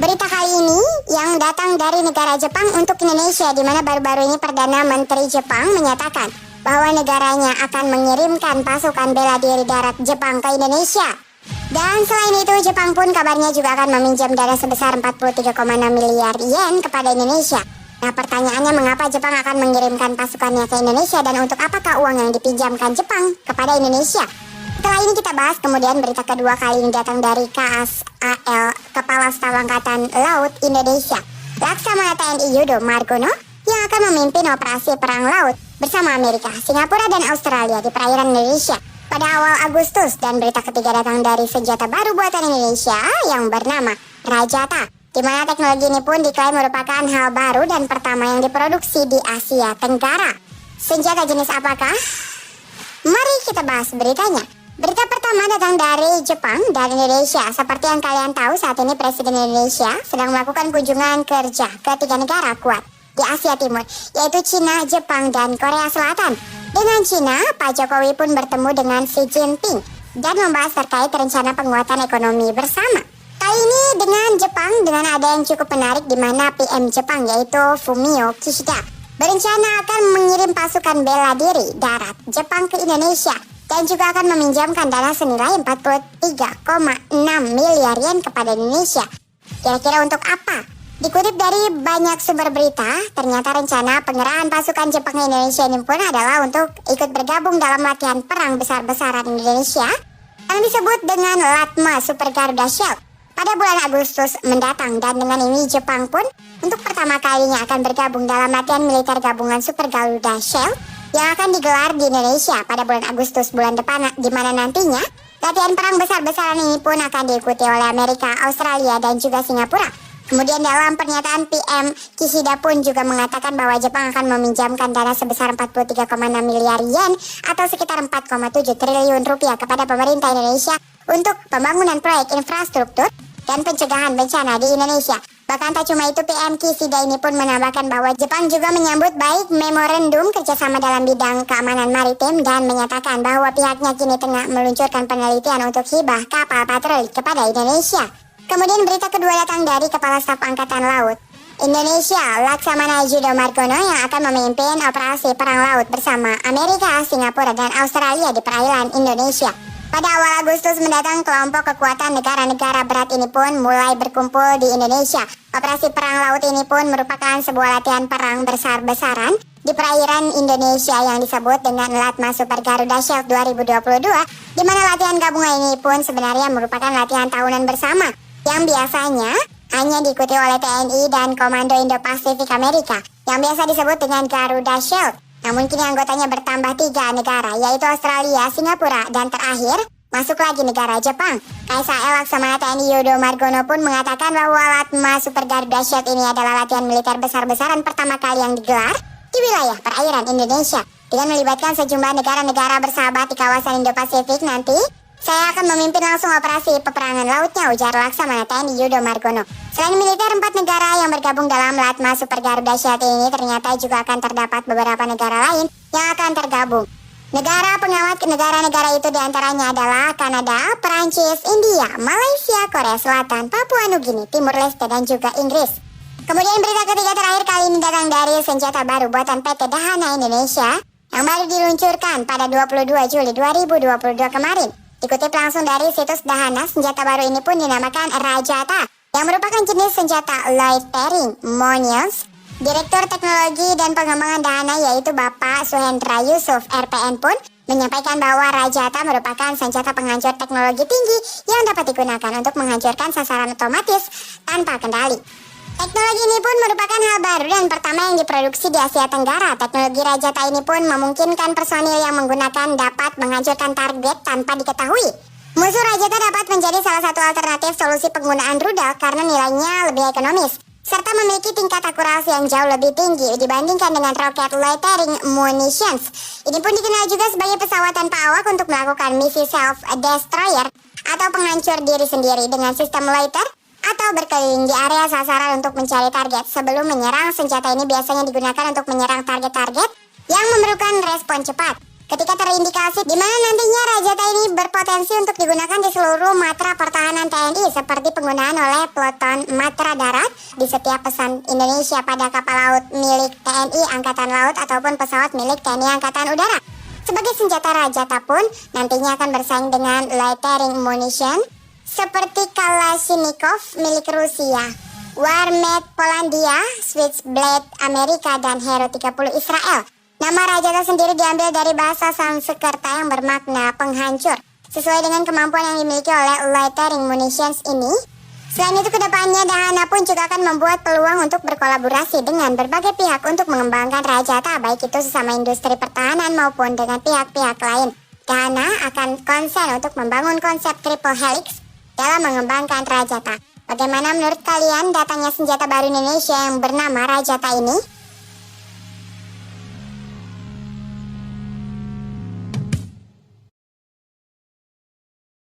Berita kali ini yang datang dari negara Jepang untuk Indonesia, di mana baru-baru ini Perdana Menteri Jepang menyatakan bahwa negaranya akan mengirimkan pasukan bela diri darat Jepang ke Indonesia. Dan selain itu, Jepang pun kabarnya juga akan meminjam dana sebesar 43,6 miliar yen kepada Indonesia. Nah, pertanyaannya, mengapa Jepang akan mengirimkan pasukannya ke Indonesia dan untuk apakah uang yang dipinjamkan Jepang kepada Indonesia? Setelah ini kita bahas. Kemudian berita kedua kali ini datang dari KSAL, Kepala Staf Angkatan Laut Indonesia, Laksamana TNI Yudo Margono, yang akan memimpin operasi perang laut bersama Amerika, Singapura, dan Australia di perairan Indonesia pada awal Agustus. Dan berita ketiga datang dari senjata baru buatan Indonesia yang bernama Rajata, di mana teknologi ini pun diklaim merupakan hal baru dan pertama yang diproduksi di Asia Tenggara. Senjata jenis apakah? Mari kita bahas beritanya. Berita pertama datang dari Jepang dan Indonesia. Seperti yang kalian tahu, saat ini Presiden Indonesia sedang melakukan kunjungan kerja ke 3 negara kuat di Asia Timur, yaitu Cina, Jepang, dan Korea Selatan. Dengan Cina, Pak Jokowi pun bertemu dengan Xi Jinping dan membahas terkait rencana penguatan ekonomi bersama. Kali ini dengan Jepang, dengan ada yang cukup menarik, di mana PM Jepang yaitu Fumio Kishida berencana akan mengirim pasukan bela diri darat Jepang ke Indonesia dan juga akan meminjamkan dana senilai 43,6 miliar yen kepada Indonesia. Kira-kira untuk apa? Dikutip dari banyak sumber berita, ternyata rencana pengerahan pasukan Jepang ke Indonesia ini pun adalah untuk ikut bergabung dalam latihan perang besar-besaran Indonesia yang disebut dengan Latma Super Garuda Shield pada bulan Agustus mendatang. Dan dengan ini Jepang pun untuk pertama kalinya akan bergabung dalam latihan militer gabungan Super Garuda Shield yang akan digelar di Indonesia pada bulan Agustus bulan depan, di mana nantinya latihan perang besar-besaran ini pun akan diikuti oleh Amerika, Australia, dan juga Singapura. Kemudian dalam pernyataan PM Kishida pun juga mengatakan bahwa Jepang akan meminjamkan dana sebesar 43,6 miliar yen atau sekitar 4,7 triliun rupiah kepada pemerintah Indonesia untuk pembangunan proyek infrastruktur dan pencegahan bencana di Indonesia. Bahkan tak cuma itu, PM Kishida ini pun menambahkan bahwa Jepang juga menyambut baik memorandum kerjasama dalam bidang keamanan maritim dan menyatakan bahwa pihaknya kini tengah meluncurkan penelitian untuk hibah kapal patroli kepada Indonesia. Kemudian berita kedua datang dari Kepala Staf Angkatan Laut Indonesia, Laksamana Yudo Margono, yang akan memimpin operasi perang laut bersama Amerika, Singapura, dan Australia di perairan Indonesia. Pada awal Agustus mendatang, kelompok kekuatan negara-negara berat ini pun mulai berkumpul di Indonesia. Operasi perang laut ini pun merupakan sebuah latihan perang besar-besaran di perairan Indonesia yang disebut dengan Latma Super Garuda Shield 2022, di mana latihan gabungan ini pun sebenarnya merupakan latihan tahunan bersama yang biasanya hanya diikuti oleh TNI dan Komando Indo-Pasifik Amerika yang biasa disebut dengan Garuda Shield. Namun kini anggotanya bertambah 3 negara, yaitu Australia, Singapura, dan terakhir masuk lagi negara Jepang. KSAL Laksamana TNI Yudo Margono pun mengatakan bahwa Latma Super Garuda Shield ini adalah latihan militer besar-besaran pertama kali yang digelar di wilayah perairan Indonesia dengan melibatkan sejumlah negara-negara bersahabat di kawasan Indo-Pasifik. Nanti saya akan memimpin langsung operasi peperangan lautnya, ujar Laksamana TNI Yudo Margono. Selain militer, 4 negara yang bergabung dalam Latma Super Garuda Shield ini ternyata juga akan terdapat beberapa negara lain yang akan tergabung. Negara pengawat negara-negara itu diantaranya adalah Kanada, Perancis, India, Malaysia, Korea Selatan, Papua Nugini, Timur Leste, dan juga Inggris. Kemudian berita ketiga terakhir kali ini datang dari senjata baru buatan PT Dahana Indonesia yang baru diluncurkan pada 22 Juli 2022 kemarin. Dikutip langsung dari situs Dahana, senjata baru ini pun dinamakan Rajata, yang merupakan jenis senjata loitering munitions. Direktur Teknologi dan Pengembangan Dahana yaitu Bapak Suhendra Yusuf RPN pun menyampaikan bahwa Rajata merupakan senjata penghancur teknologi tinggi yang dapat digunakan untuk menghancurkan sasaran otomatis tanpa kendali. Teknologi ini pun merupakan hal baru dan pertama yang diproduksi di Asia Tenggara. Teknologi Rajata ini pun memungkinkan personil yang menggunakan dapat menghancurkan target tanpa diketahui. Musuh Rajata dapat menjadi salah satu alternatif solusi penggunaan rudal karena nilainya lebih ekonomis, serta memiliki tingkat akurasi yang jauh lebih tinggi dibandingkan dengan roket loitering munitions. Ini pun dikenal juga sebagai pesawat tanpa awak untuk melakukan misi self-destroyer atau penghancur diri sendiri dengan sistem loiter atau berkeliling di area sasaran untuk mencari target. Sebelum menyerang, senjata ini biasanya digunakan untuk menyerang target-target yang memerlukan respon cepat. Ketika terindikasi di mana nantinya Rajata ini berpotensi untuk digunakan di seluruh matra pertahanan TNI seperti penggunaan oleh peleton matra darat di setiap pesan Indonesia pada kapal laut milik TNI Angkatan Laut ataupun pesawat milik TNI Angkatan Udara. Sebagai senjata Rajata pun nantinya akan bersaing dengan loitering munition seperti Kalashnikov milik Rusia, Warmed Polandia, Switchblade Amerika, dan Hero 30 Israel. Nama Rajata sendiri diambil dari bahasa Sanskerta yang bermakna penghancur, sesuai dengan kemampuan yang dimiliki oleh loitering munitions ini. Selain itu, kedepannya Dahana pun juga akan membuat peluang untuk berkolaborasi dengan berbagai pihak untuk mengembangkan Rajata, baik itu sesama industri pertahanan maupun dengan pihak-pihak lain. Dahana akan konsen untuk membangun konsep triple helix dalam mengembangkan Rajata. Bagaimana menurut kalian datangnya senjata baru Indonesia yang bernama Rajata ini?